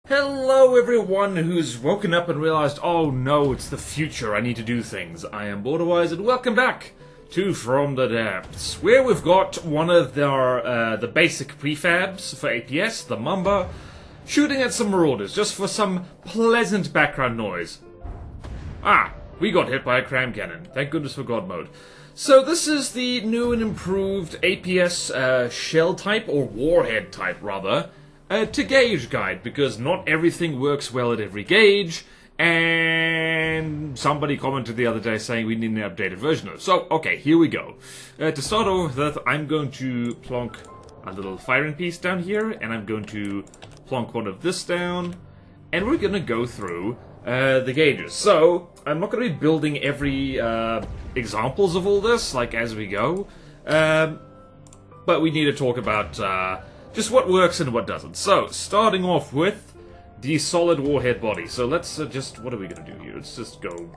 Hello everyone who's woken up and realized, oh no, it's the future, I need to do things. I am BorderWise and welcome back to From the Depths, where we've got one of the basic prefabs for APS, the Mamba, shooting at some marauders, just for some pleasant background noise. Ah, we got hit by a cram cannon. Thank goodness for God mode. So this is the new and improved APS shell type, or warhead type rather, to gauge guide, because not everything works well at every gauge, and somebody commented the other day saying we need an updated version of it. So, okay, here we go. To start off with, I'm going to plonk a little firing piece down here, and I'm going to plonk one of this down, and we're going to go through the gauges. So, I'm not going to be building every examples of all this, like, as we go, but we need to talk about just what works and what doesn't. So, starting off with the solid warhead body. So let's what are we going to do here? Let's just go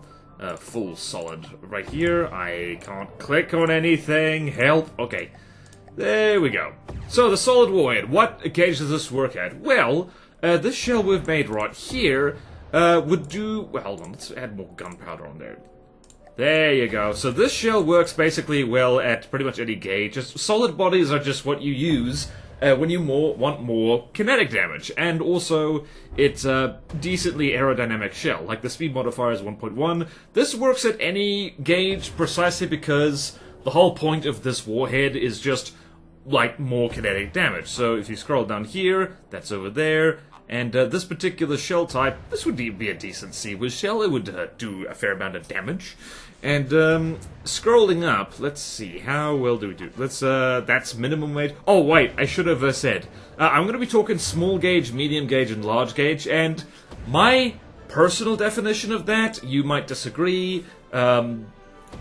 full solid right here. I can't click on anything. Help. Okay. There we go. So, the solid warhead. What gauge does this work at? Well, this shell we've made right here would do... Well, hold on. Let's add more gunpowder on there. There you go. So this shell works basically well at pretty much any gauge. Just solid bodies are just what you use when you want more kinetic damage, and also it's a decently aerodynamic shell. Like the speed modifier is 1.1. This works at any gauge precisely because the whole point of this warhead is just like more kinetic damage. So if you scroll down here, that's over there, and this particular shell type, this would be a decent Seawiz shell. It would do a fair amount of damage. And scrolling up, let's see, how well do we do? Let's that's minimum weight. Oh wait, I should have said I'm going to be talking small gauge, medium gauge, and large gauge. And my personal definition of that, you might disagree. I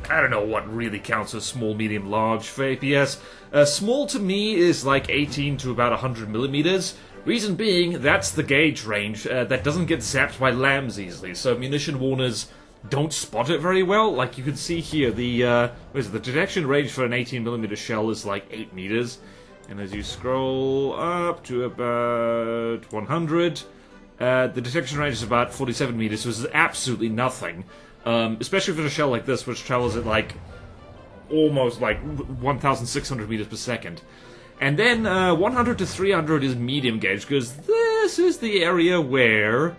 don't know what really counts as small, medium, large for APS. Small to me is like 18 to about 100 millimeters. Reason being, that's the gauge range that doesn't get zapped by lambs easily. So munition warners don't spot it very well. Like you can see here, the detection range for an 18mm shell is like 8 meters, and as you scroll up to about 100, the detection range is about 47 meters, so this is absolutely nothing. Especially for a shell like this, which travels at like almost like 1,600 meters per second. And then 100 to 300 is medium gauge, because this is the area where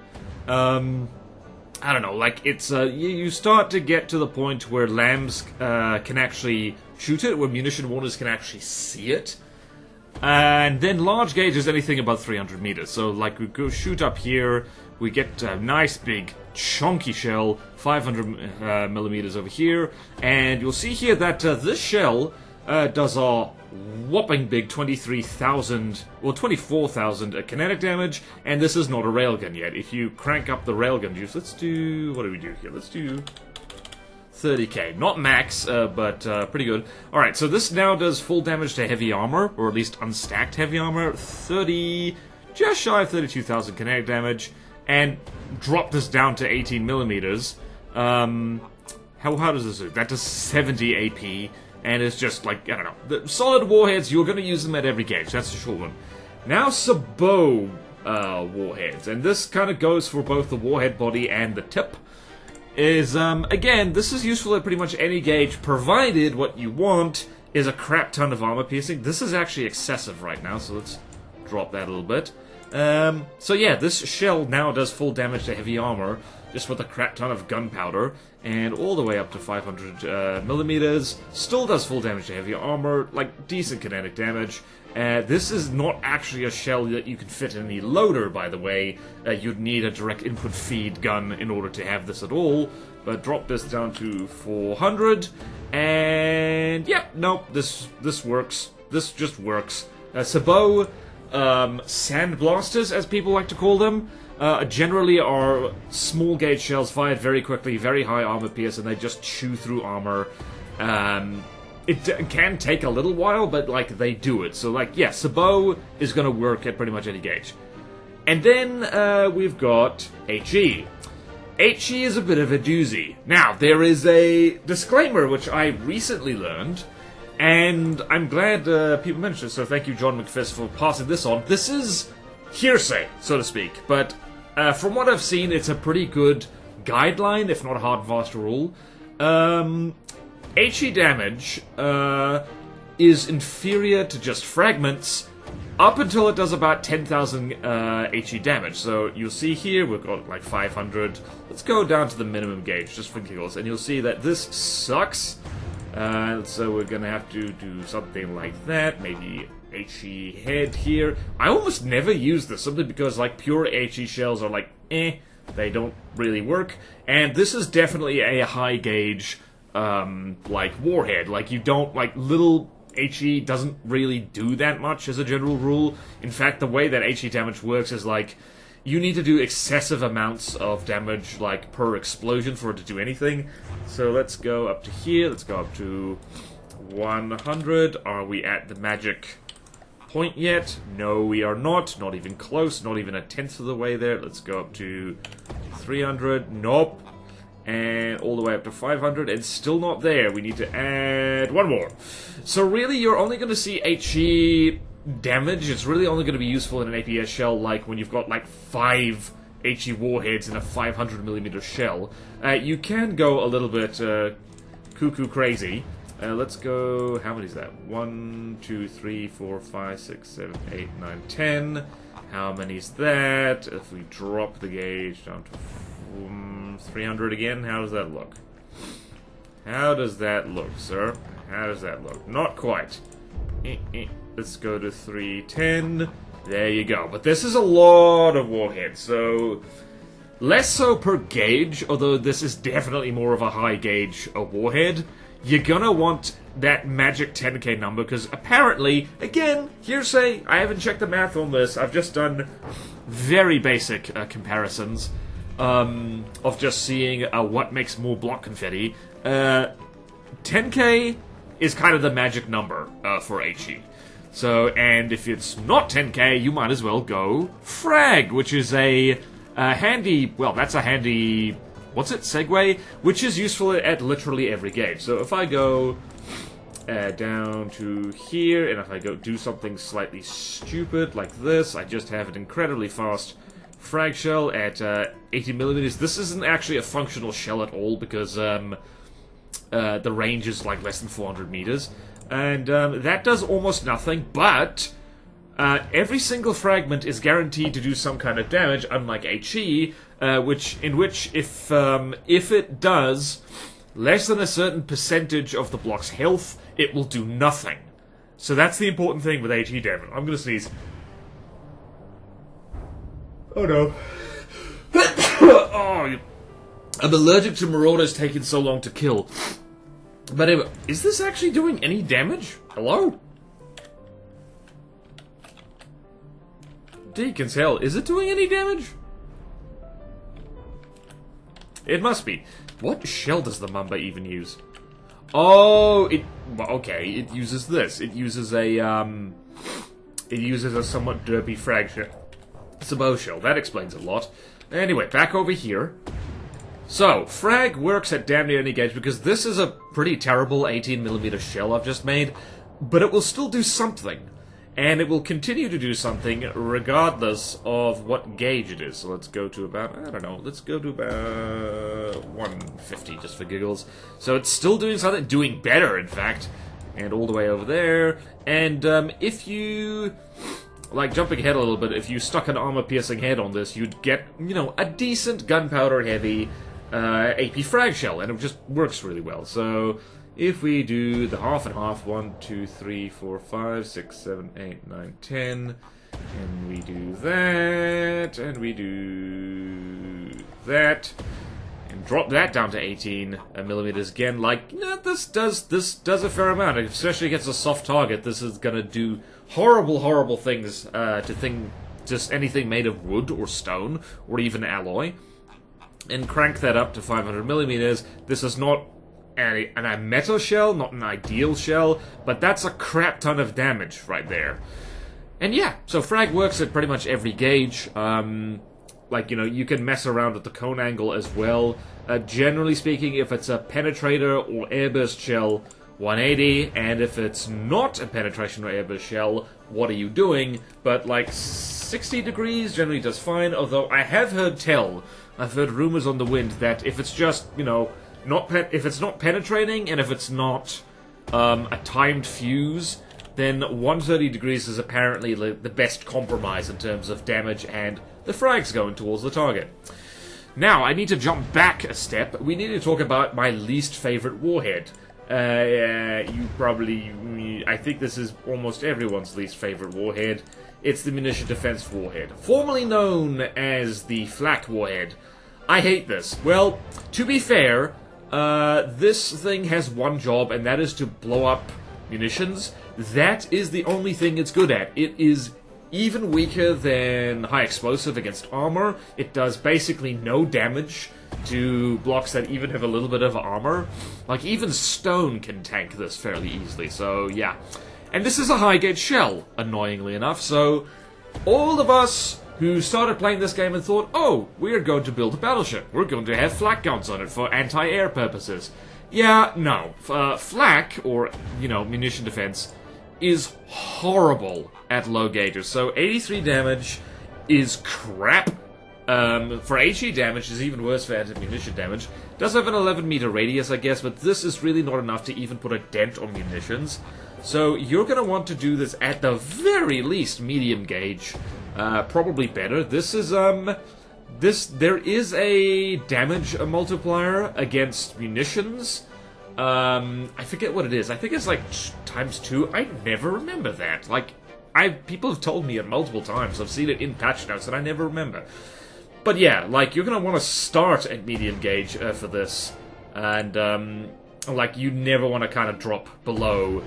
I don't know, like, it's, you start to get to the point where lambs can actually shoot it, where munition warners can actually see it. And then large gauge is anything above 300 meters. So, like, we go shoot up here, we get a nice big chunky shell, 500 millimeters over here, and you'll see here that this shell does a whopping big 23,000, well 24,000 kinetic damage, and this is not a railgun yet. If you crank up the railgun juice, let's do, what do we do here? Let's do 30k. Not max, but pretty good. Alright, so this now does full damage to heavy armor, or at least unstacked heavy armor, just shy of 32,000 kinetic damage, and drop this down to 18 millimeters. How does this do? That does 70 AP, and it's just like, I don't know. The solid warheads, you're going to use them at every gauge, that's the short one. Now sabot warheads, and this kind of goes for both the warhead body and the tip, is, again, this is useful at pretty much any gauge, provided what you want is a crap ton of armor piercing. This is actually excessive right now, so let's drop that a little bit. So yeah, this shell now does full damage to heavy armor, just with a crap ton of gunpowder, and all the way up to 500 millimeters. Still does full damage to heavy armor, like decent kinetic damage. This is not actually a shell that you can fit in the loader, by the way. You'd need a direct input feed gun in order to have this at all. But drop this down to 400, and yeah, nope, this works. This just works. Sabot sandblasters, as people like to call them, generally are small gauge shells fired very quickly, very high armor pierce, and they just chew through armor. It can take a little while, but like they do it. So like, yeah, sabot is going to work at pretty much any gauge. And then we've got HE. HE is a bit of a doozy. Now, there is a disclaimer which I recently learned, and I'm glad people mentioned it, so thank you, John McFist, for passing this on. This is hearsay, so to speak. But from what I've seen, it's a pretty good guideline, if not a hard and fast rule. HE damage is inferior to just fragments up until it does about 10,000 HE damage. So you'll see here we've got like 500. Let's go down to the minimum gauge just for giggles, and you'll see that this sucks. So we're gonna have to do something like that. Maybe HE head here. I almost never use this simply because like pure HE shells are like they don't really work. And this is definitely a high gauge like warhead. Like you don't like little HE doesn't really do that much as a general rule. In fact, the way that HE damage works is like you need to do excessive amounts of damage like per explosion for it to do anything. So let's go up to here. Let's go up to 100. Are we at the magic point yet? No, we are not. Not even close. Not even a tenth of the way there. Let's go up to 300. Nope. And all the way up to 500, and still not there. We need to add one more. So really, you're only going to see HE damage. It's really only going to be useful in an APS shell, like when you've got like 5 HE warheads in a 500mm shell. You can go a little bit cuckoo crazy. Let's go, how many is that? 1, 2, 3, 4, 5, 6, 7, 8, 9, 10. How many is that? If we drop the gauge down to 300 again, how does that look? How does that look, sir? How does that look? Not quite. Let's go to 310. There you go. But this is a lot of warheads, so less so per gauge, although this is definitely more of a high gauge warhead. You're gonna want that magic 10k number, because apparently, again, hearsay, I haven't checked the math on this, I've just done very basic comparisons of just seeing what makes more block confetti. 10k is kind of the magic number for HE. So, and if it's not 10k, you might as well go frag, which is a handy, well, that's a handy, what's it, segue, which is useful at literally every gauge. So if I go down to here, and if I go do something slightly stupid like this, I just have an incredibly fast frag shell at 80mm. This isn't actually a functional shell at all because the range is like less than 400 meters, and that does almost nothing. But every single fragment is guaranteed to do some kind of damage, unlike HE, which if it does less than a certain percentage of the block's health, it will do nothing. So that's the important thing with HE damage. I'm gonna sneeze. Oh no. Oh, I'm allergic to marauders taking so long to kill. But anyway, is this actually doing any damage? Hello? Deacon's hell, is it doing any damage? It must be. What shell does the Mamba even use? Oh, okay, it uses this. It uses a somewhat derpy frag shell. It's a bow shell. That explains a lot. Anyway, back over here. So, frag works at damn near any gauge because this is a pretty terrible 18mm shell I've just made, but it will still do something. And it will continue to do something regardless of what gauge it is. So let's go to about, I don't know, let's go to about 150 just for giggles. So it's still doing something, doing better in fact. And all the way over there. And if you, like jumping ahead a little bit, if you stuck an armor-piercing head on this, you'd get, you know, a decent gunpowder-heavy AP frag shell. And it just works really well. So if we do the half and half, 1, 2, 3, 4, 5, 6, 7, 8, 9, 10, and we do that, and we do that, and drop that down to 18mm again, like, this does a fair amount, especially against a soft target. This is gonna do horrible, horrible things to just anything made of wood or stone, or even alloy, and crank that up to 500mm. This is not a metal shell, not an ideal shell, but that's a crap ton of damage right there. And yeah, so frag works at pretty much every gauge. Like, you know, you can mess around with the cone angle as well. Generally speaking, if it's a penetrator or airburst shell, 180, and if it's not a penetration or airburst shell, what are you doing? But like 60 degrees generally does fine, although I have I've heard rumors on the wind that if it's just, you know, if it's not penetrating and if it's not a timed fuse, then 130 degrees is apparently the best compromise in terms of damage and the frags going towards the target. Now, I need to jump back a step. We need to talk about my least favorite warhead. I think this is almost everyone's least favorite warhead. It's the munition defense warhead, formerly known as the flak warhead. I hate this. Well, to be fair, this thing has one job, and that is to blow up munitions. That is the only thing it's good at. It is even weaker than high explosive against armor. It does basically no damage to blocks that even have a little bit of armor. Like, even stone can tank this fairly easily, so yeah. And this is a high gauge shell, annoyingly enough, so all of us who started playing this game and thought, oh, we're going to build a battleship. We're going to have flak guns on it for anti-air purposes. Yeah, no. Flak, or, you know, munition defense, is horrible at low gauges. So 83 damage is crap. For HE damage is even worse for anti-munition damage. Does have an 11-meter radius, I guess, but this is really not enough to even put a dent on munitions. So you're going to want to do this at the very least medium gauge. Probably better. This is, there is a damage multiplier against munitions. I forget what it is. I think it's like ×2. I never remember that. Like, people have told me it multiple times. I've seen it in patch notes and I never remember. But yeah, like, you're gonna want to start at medium gauge for this. And, like, you never want to kind of drop below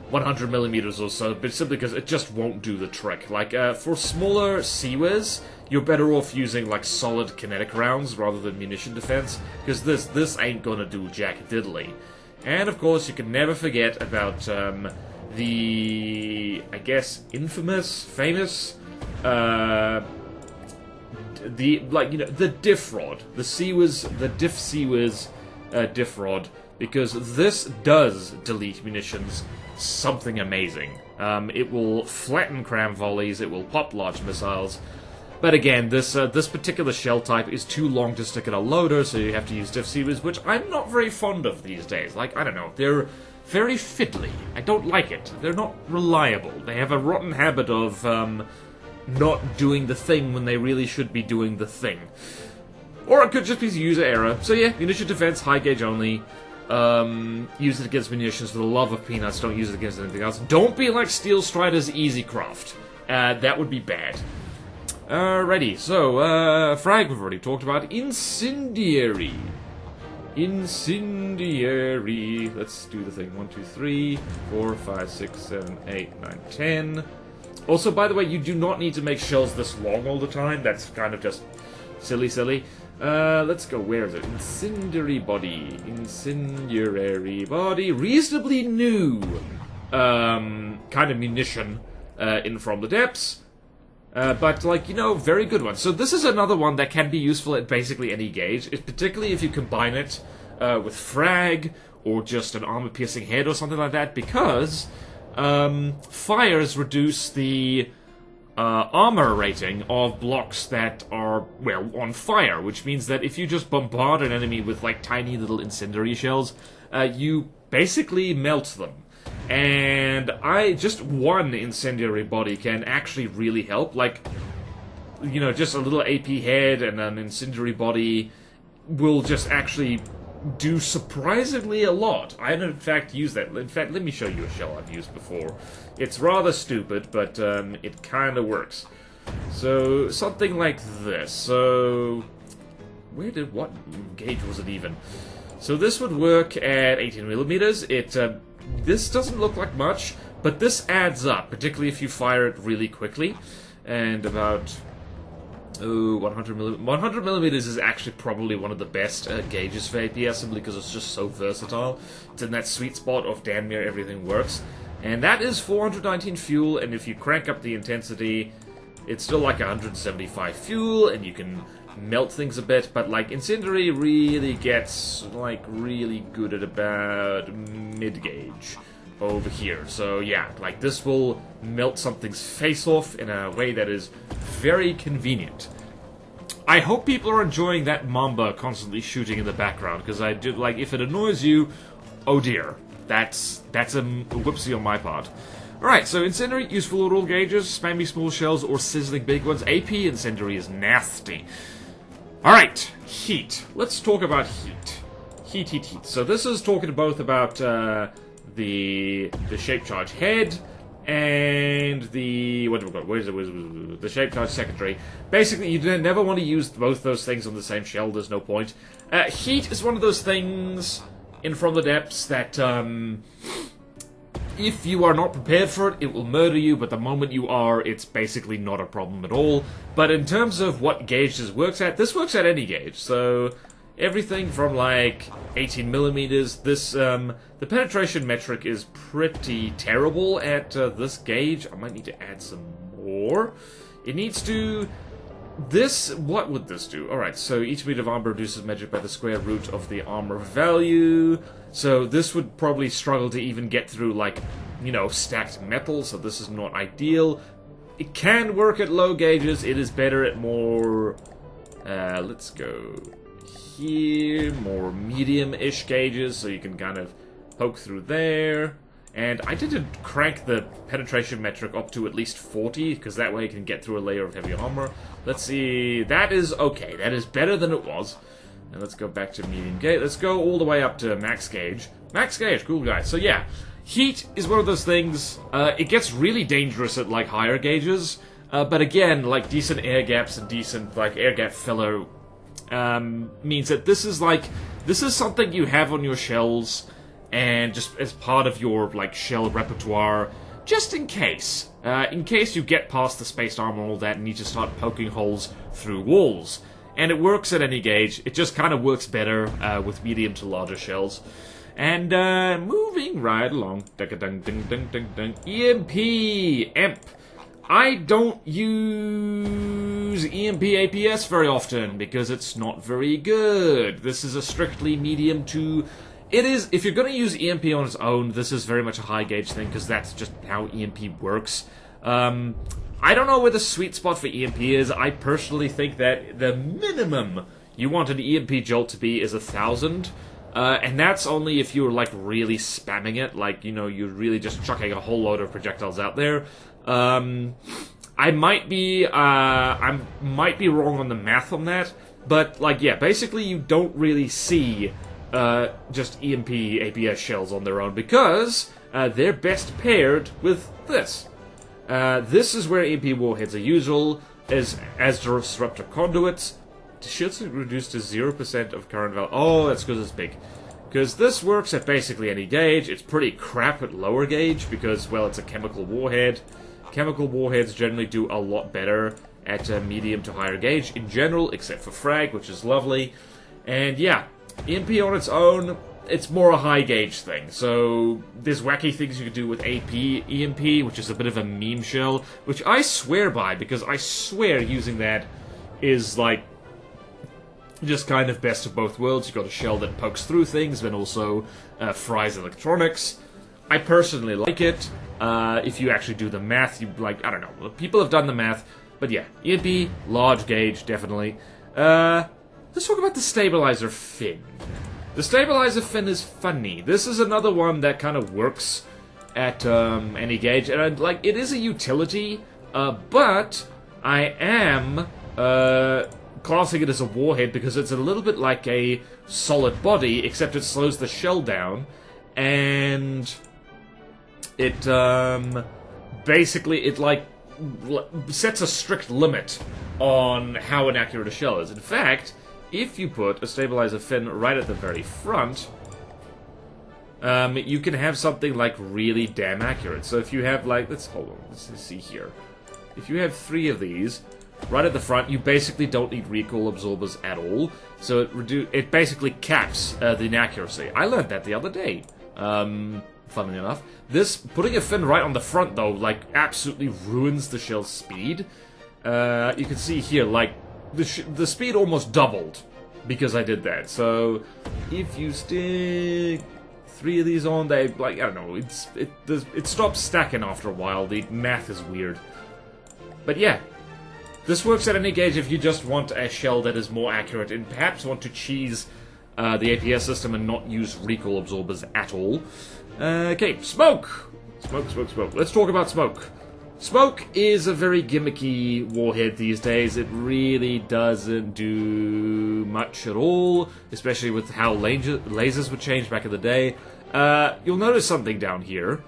100 millimeters or so, but simply because it just won't do the trick. Like, for smaller Seawares, you're better off using, like, solid kinetic rounds rather than munition defense, because this ain't gonna do jack diddly. And, of course, you can never forget about, the, I guess, famous, the diff rod. The diff Seawares, diff rod, because this does delete munitions something amazing. It will flatten cram volleys, it will pop large missiles, but again, this particular shell type is too long to stick in a loader, so you have to use diff Seawares, which I'm not very fond of these days. Like, I don't know, they're very fiddly. I don't like it. They're not reliable. They have a rotten habit of not doing the thing when they really should be doing the thing. Or it could just be user error. So yeah, munition defense, high gauge only. Use it against munitions for the love of peanuts. Don't use it against anything else. Don't be like Steel Strider's Easycraft. That would be bad. Alrighty, so, frag we've already talked about. Incendiary. Incendiary. Let's do the thing. 1, 2, 3, 4, 5, 6, 7, 8, 9, 10. Also, by the way, you do not need to make shells this long all the time. That's kind of just silly. Let's go, where is it? Incendiary body. Incendiary body. Reasonably new kind of munition in From the Depths. But, like, you know, very good one. So this is another one that can be useful at basically any gauge, particularly if you combine it with frag or just an armor-piercing head or something like that, because fires reduce the armor rating of blocks that are, well, on fire, which means that if you just bombard an enemy with, like, tiny little incendiary shells, you basically melt them. And just one incendiary body can actually really help. Like, you know, just a little AP head and an incendiary body will just actually do surprisingly a lot. I have, in fact, used that. In fact, let me show you a shell I've used before. It's rather stupid, but it kind of works. So, something like this. So, what gauge was it even? So this would work at 18 millimeters. This doesn't look like much, but this adds up, particularly if you fire it really quickly. And about 100 millimeters is actually probably one of the best gauges for APS, simply because it's just so versatile. It's in that sweet spot of damn near everything works. And that is 419 fuel, and if you crank up the intensity, It's still like 175 fuel, and you can melt things a bit, but like Incendiary really gets like really good at about mid-gauge over here. So yeah, like this will melt something's face off in a way that is very convenient. I hope people are enjoying that Mamba constantly shooting in the background, because I do, like, if it annoys you, oh dear, that's a whoopsie on my part. Alright, so Incendiary, useful at all gauges, spammy small shells or sizzling big ones. AP Incendiary is nasty. Alright, heat. Let's talk about heat. Heat. So this is talking both about the shape charge head and the, what do we got? Where's the shape charge secondary. Basically, you never want to use both those things on the same shell. There's no point. Heat is one of those things in From the Depths that if you are not prepared for it, it will murder you, but the moment you are, it's basically not a problem at all. But in terms of what gauge this works at any gauge. So everything from like 18 millimeters. This the penetration metric is pretty terrible at this gauge. I might need to add some more. It needs to. What would this do? Alright, so each meter of armor reduces magic by the square root of the armor value. So this would probably struggle to even get through, like, you know, stacked metal, so this is not ideal. It can work at low gauges. It is better at more, let's go here, more medium-ish gauges, so you can kind of poke through there. And I didn't crank the penetration metric up to at least 40, because that way you can get through a layer of heavy armor. Let's see, that is okay. That is better than it was. And let's go back to medium gauge. Let's go all the way up to max gauge. Max gauge, cool guys. So yeah, heat is one of those things. It gets really dangerous at like higher gauges. But again, like decent air gaps and decent like air gap filler means that this is something you have on your shells. And just as part of your, like, shell repertoire, just in case. In case you get past the spaced armor and all that and need to start poking holes through walls. And it works at any gauge. It just kind of works better with medium to larger shells. And moving right along. EMP! I don't use EMP APS very often because it's not very good. This is a strictly medium to... It is, if you're going to use EMP on its own, this is very much a high gauge thing, because that's just how EMP works. I don't know where the sweet spot for EMP is. I personally think that the minimum you want an EMP jolt to be is 1,000. And that's only if you're, like, really spamming it. Like, you know, you're really just chucking a whole load of projectiles out there. I might be wrong on the math on that. But, like, yeah, basically you don't really see... just EMP APS shells on their own, because they're best paired with this. This is where EMP warheads are usual, as disruptor conduits. The shields are reduced to 0% of current value. Oh, that's because it's big. Because this works at basically any gauge. It's pretty crap at lower gauge, because, well, it's a chemical warhead. Chemical warheads generally do a lot better at medium to higher gauge in general, except for frag, which is lovely. And yeah, EMP on its own, it's more a high gauge thing. So there's wacky things you can do with AP EMP, which is a bit of a meme shell, which I swear by, because I swear using that is like just kind of best of both worlds. You've got a shell that pokes through things, but also fries electronics. I personally like it. If you actually do the math, you like, I don't know, people have done the math, but yeah, EMP, large gauge, definitely. Let's talk about the stabilizer fin. The stabilizer fin is funny. This is another one that kind of works at any gauge, and it is a utility, but I am classing it as a warhead because it's a little bit like a solid body, except it slows the shell down, and it basically it sets a strict limit on how inaccurate a shell is. In fact, if you put a stabilizer fin right at the very front, you can have something like really damn accurate. So if you have let's see here. If you have 3 of these right at the front, you basically don't need recoil absorbers at all. So it basically caps the inaccuracy. I learned that the other day. Funnily enough, putting a fin right on the front though, absolutely ruins the shell's speed. you can see here, like, the speed almost doubled because I did that. So, if you stick 3 of these on, they, like, I don't know, it stops stacking after a while. The math is weird. But yeah, this works at any gauge if you just want a shell that is more accurate and perhaps want to cheese the APS system and not use recoil absorbers at all. Okay, smoke! Smoke. Let's talk about smoke. Smoke is a very gimmicky warhead these days. It really doesn't do much at all, especially with how lasers were changed back in the day. You'll notice something down here.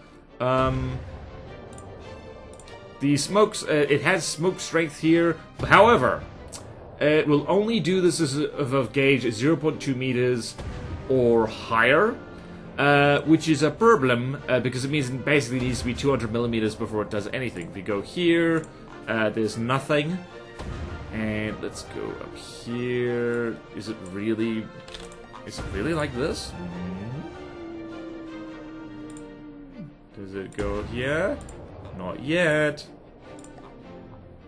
The smokes, it has smoke strength here. However, it will only do this of a gauge 0.2 meters or higher. Which is a problem, because it means it basically needs to be 200 millimeters before it does anything. If we go here, there's nothing. And let's go up here. Is it really like this? Does it go here? Not yet.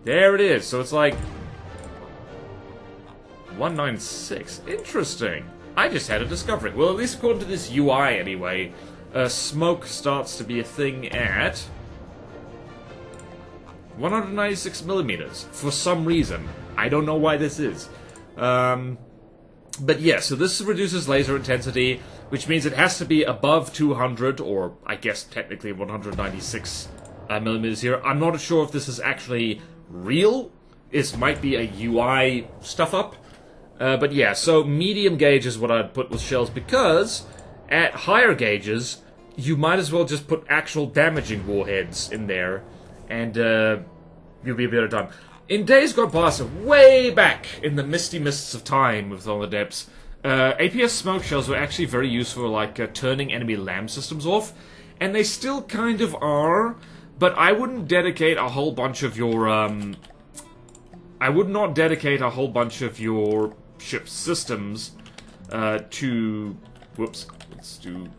There it is. So it's like 196. Interesting. I just had a discovery. Well, at least according to this UI anyway, smoke starts to be a thing at 196 millimeters for some reason. I don't know why this is. But yeah, so this reduces laser intensity, which means it has to be above 200, or I guess technically 196 millimeters here. I'm not sure if this is actually real. This might be a UI stuff-up. But yeah, so medium gauge is what I'd put with shells, because at higher gauges, you might as well just put actual damaging warheads in there, and you'll be a bit of time. In days gone past, way back in the misty mists of time with all the depths, APS smoke shells were actually very useful, like turning enemy LAM systems off, and they still kind of are, but I wouldn't dedicate a whole bunch of your, I would not dedicate a whole bunch of your ship systems to... Whoops. Let's do...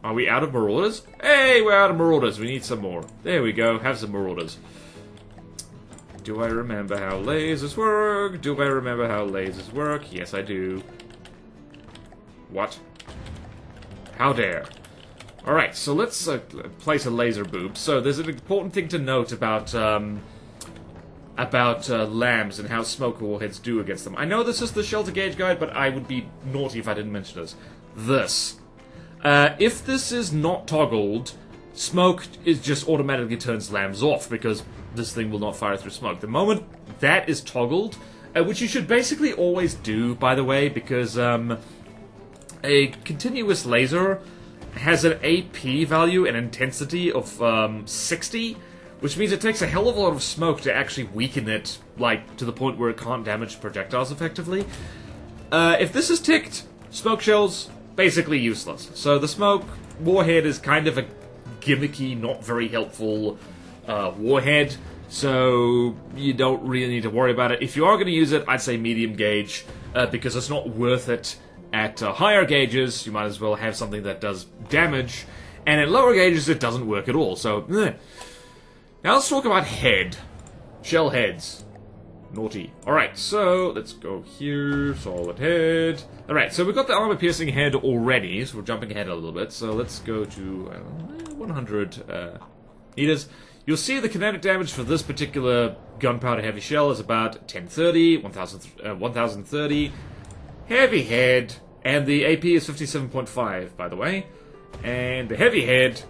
Are we out of marauders? Hey, we're out of marauders. We need some more. There we go. Have some marauders. Do I remember how lasers work? Do I remember how lasers work? Yes, I do. What? How dare. Alright, so let's place a laser boob. So there's an important thing to note about lambs and how smoke warheads do against them. I know this is the shelter gauge guide, but I would be naughty if I didn't mention this. If this is not toggled, smoke just automatically turns lambs off, because this thing will not fire through smoke. The moment that is toggled, which you should basically always do, by the way, because a continuous laser has an AP value and intensity of 60, which means it takes a hell of a lot of smoke to actually weaken it, like, to the point where it can't damage projectiles effectively. If this is ticked, smoke shells, basically useless. So the smoke warhead is kind of a gimmicky, not very helpful warhead, so you don't really need to worry about it. If you are going to use it, I'd say medium gauge, because it's not worth it. At higher gauges, you might as well have something that does damage, and at lower gauges, it doesn't work at all, so... Now let's talk about head. Shell heads. Naughty. Alright, so let's go here. Solid head. Alright, so we've got the armor-piercing head already, so we're jumping ahead a little bit. So let's go to 100 meters. You'll see the kinetic damage for this particular gunpowder heavy shell is about 1030, 1030. Heavy head, and the AP is 57.5, by the way. And the heavy head,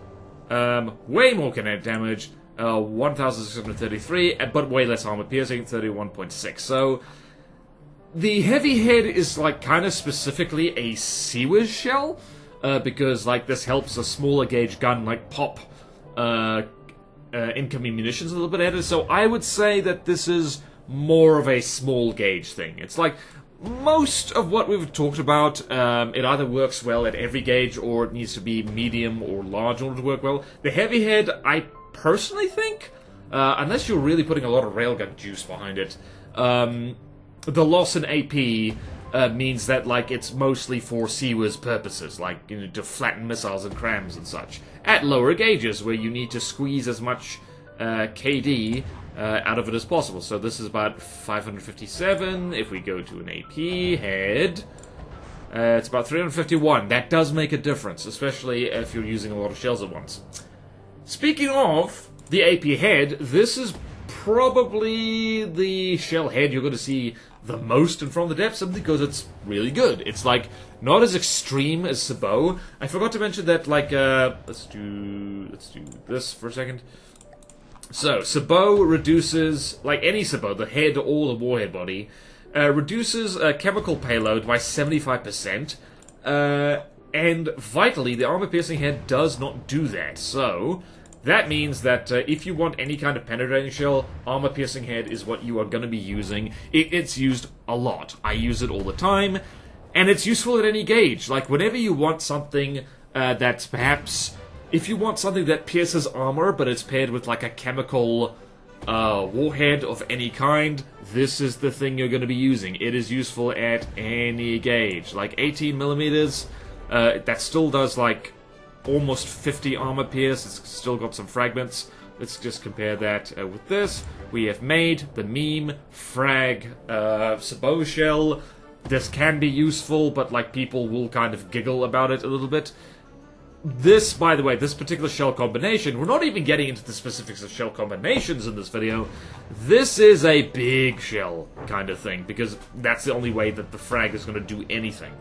way more kinetic damage. 1,633, but way less armor piercing, 31.6. So, the heavy head is, like, kind of specifically a Seawiz shell, because, like, this helps a smaller gauge gun, like, pop incoming munitions a little bit ahead. So, I would say that this is more of a small gauge thing. It's like, most of what we've talked about, it either works well at every gauge, or it needs to be medium or large in order to work well. The heavy head, I personally think, unless you're really putting a lot of railgun juice behind it, the loss in AP means that, like, it's mostly for Seawiz purposes, like, you know, to flatten missiles and crams and such. At lower gauges, where you need to squeeze as much KD out of it as possible. So this is about 557. If we go to an AP head, it's about 351. That does make a difference, especially if you're using a lot of shells at once. Speaking of the AP head, this is probably the shell head you're going to see the most in From the Depths, simply because it's really good. It's like not as extreme as Sabot. I forgot to mention that, like, let's do this for a second. So Sabot reduces, like any Sabot, the head or the warhead body, reduces chemical payload by 75%, and vitally, the armor-piercing head does not do that. So that means that if you want any kind of penetrating shell, armor-piercing head is what you are going to be using. It's used a lot. I use it all the time, and it's useful at any gauge. Like, whenever you want something that's perhaps... If you want something that pierces armor, but it's paired with, like, a chemical warhead of any kind, this is the thing you're going to be using. It is useful at any gauge. Like, 18 millimeters, that still does, like, almost 50 armor pierce. It's still got some fragments. Let's just compare that with this. We have made the meme frag Sabot shell. This can be useful, but like people will kind of giggle about it a little bit. This, by the way, this particular shell combination, we're not even getting into the specifics of shell combinations in this video. This is a big shell kind of thing, because that's the only way that the frag is going to do anything.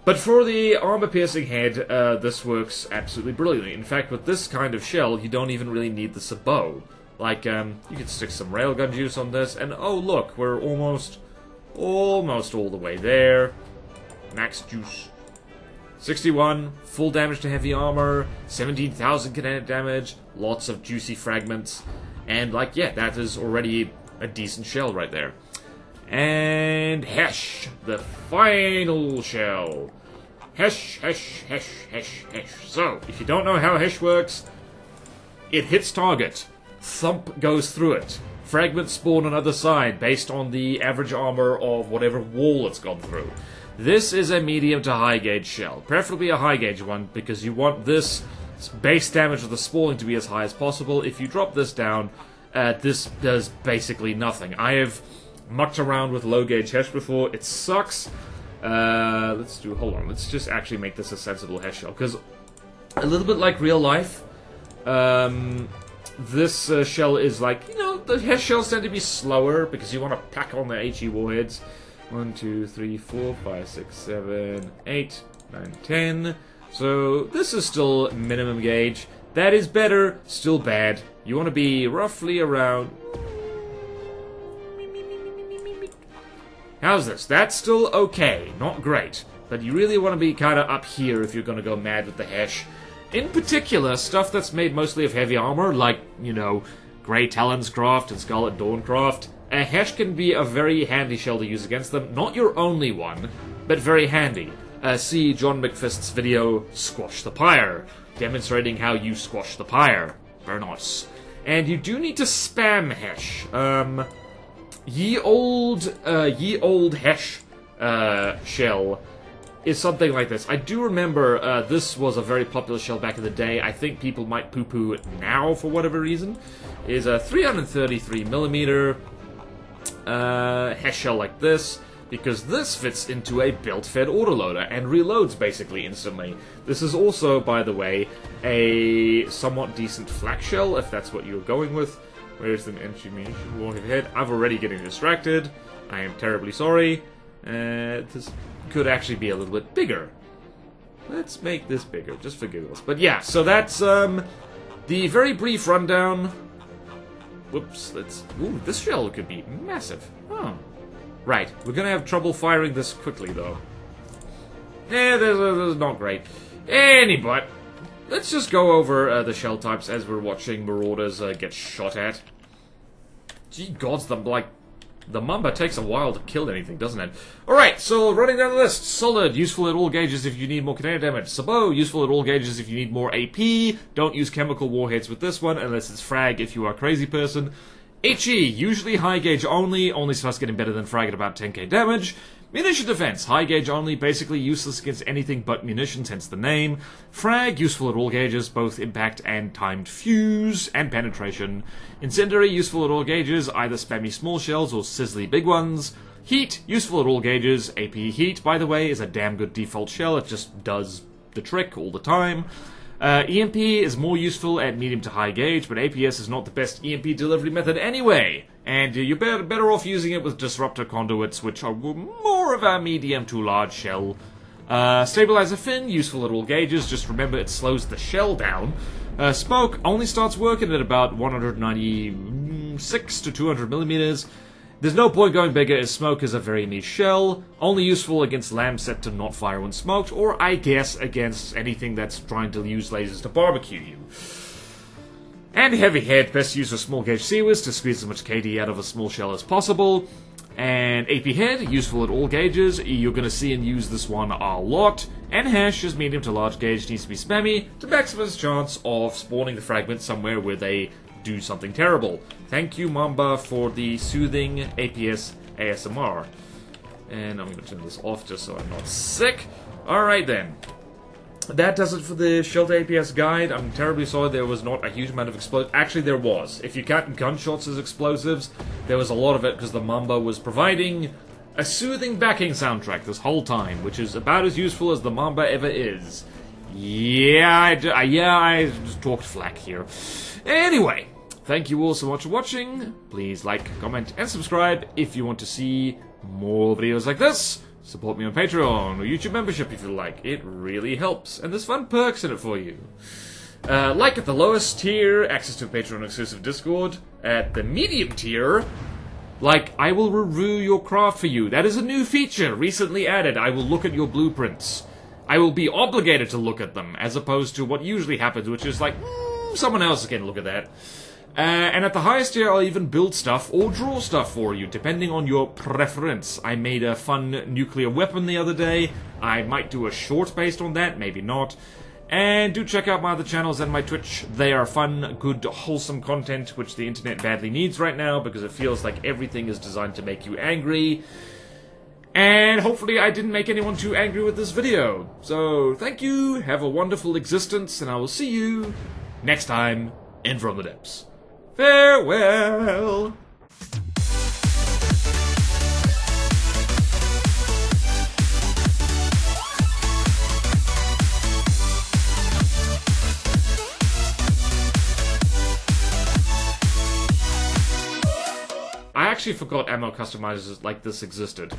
But for the armor-piercing head, this works absolutely brilliantly. In fact, with this kind of shell, you don't even really need the Sabot. Like, you can stick some railgun juice on this, and oh look, we're almost all the way there. Max juice. 61, full damage to heavy armor, 17,000 kinetic damage, lots of juicy fragments, and like, yeah, that is already a decent shell right there. And Hesh, the final shell. Hesh, Hesh, Hesh, Hesh, Hesh. So, if you don't know how Hesh works, it hits target. Thump goes through it. Fragments spawn on other side based on the average armor of whatever wall it's gone through. This is a medium to high gauge shell. Preferably a high gauge one, because you want this base damage of the spawning to be as high as possible. If you drop this down, this does basically nothing. I have mucked around with low gauge Hesh before. It sucks. Hold on, let's just actually make this a sensible Hesh shell, because a little bit like real life, this shell is like, you know, the Hesh shells tend to be slower because you want to pack on the HE warheads. 1, 2, 3, 4, 5, 6, 7, 8, 9, 10. So this is still minimum gauge. That is better, still bad. You want to be roughly around... How's this? That's still okay, not great. But you really want to be kind of up here if you're going to go mad with the Hesh. In particular, stuff that's made mostly of heavy armor, like, you know, Grey Talons craft and Scarlet Dawn craft. A Hesh can be a very handy shell to use against them. Not your only one, but very handy. See John McFist's video, Squash the Pyre, demonstrating how you squash the pyre. Very nice. And you do need to spam Hesh. Ye old Hesh shell is something like this. I do remember this was a very popular shell back in the day. I think people might poo-poo it now for whatever reason. Is a 333mm Hesh shell like this, because this fits into a built-fed autoloader and reloads basically instantly. This is also, by the way, a somewhat decent flak shell, if that's what you're going with. Where's the entry munition warhead head? I'm already getting distracted. I am terribly sorry. This could actually be a little bit bigger. Let's make this bigger, just for giggles. But yeah, so that's the very brief rundown. Whoops, ooh, this shell could be massive. Oh. Right, we're gonna have trouble firing this quickly, though. This is not great. Anyway, let's just go over the shell types as we're watching Marauders get shot at. Gee gods, the Mamba takes a while to kill anything, doesn't it? Alright, so running down the list. Solid, useful at all gauges if you need more kinetic damage. Sabot, useful at all gauges if you need more AP. Don't use chemical warheads with this one, unless it's frag if you are a crazy person. HE, usually high gauge only starts getting better than frag at about 10k damage. Munition defense, high gauge only, basically useless against anything but munitions, hence the name. Frag, useful at all gauges, both impact and timed fuse, and penetration. Incendiary, useful at all gauges, either spammy small shells or sizzly big ones. Heat, useful at all gauges. AP Heat, by the way, is a damn good default shell, it just does the trick all the time. EMP is more useful at medium to high gauge, but APS is not the best EMP delivery method anyway, and you're better off using it with disruptor conduits, which are more of a medium to large shell. Stabilizer Fin, useful at all gauges, just remember it slows the shell down. Smoke only starts working at about 196 to 200 millimeters. There's no point going bigger, as smoke is a very niche shell, only useful against lambs set to not fire when smoked, or I guess against anything that's trying to use lasers to barbecue you. And heavy head, best used for small gauge seawards to squeeze as much KD out of a small shell as possible. And AP head, useful at all gauges, you're going to see and use this one a lot. And hash is medium to large gauge, needs to be spammy to maximize chance of spawning the fragment somewhere where they do something terrible. Thank you, Mamba, for the soothing APS ASMR. And I'm going to turn this off just so I'm not sick. Alright then. That does it for the Shelter APS guide. I'm terribly sorry there was not a huge amount of explosives. Actually, there was. If you count gunshots as explosives, there was a lot of it because the Mamba was providing a soothing backing soundtrack this whole time, which is about as useful as the Mamba ever is. Yeah, I just talked flack here. Anyway, thank you all so much for watching. Please like, comment, and subscribe if you want to see more videos like this. Support me on Patreon or YouTube membership if you like. It really helps, and there's fun perks in it for you. Like at the lowest tier, access to a Patreon exclusive Discord. At the medium tier, like, I will review your craft for you. That is a new feature recently added. I will look at your blueprints. I will be obligated to look at them, as opposed to what usually happens, which is like, someone else can look at that. And at the highest tier, I'll even build stuff or draw stuff for you, depending on your preference. I made a fun nuclear weapon the other day. I might do a short based on that, maybe not. And do check out my other channels and my Twitch. They are fun, good, wholesome content, which the internet badly needs right now, because it feels like everything is designed to make you angry. And hopefully I didn't make anyone too angry with this video. So, thank you, have a wonderful existence, and I will see you next time in From the Depths. Farewell! I actually forgot ammo customizers like this existed.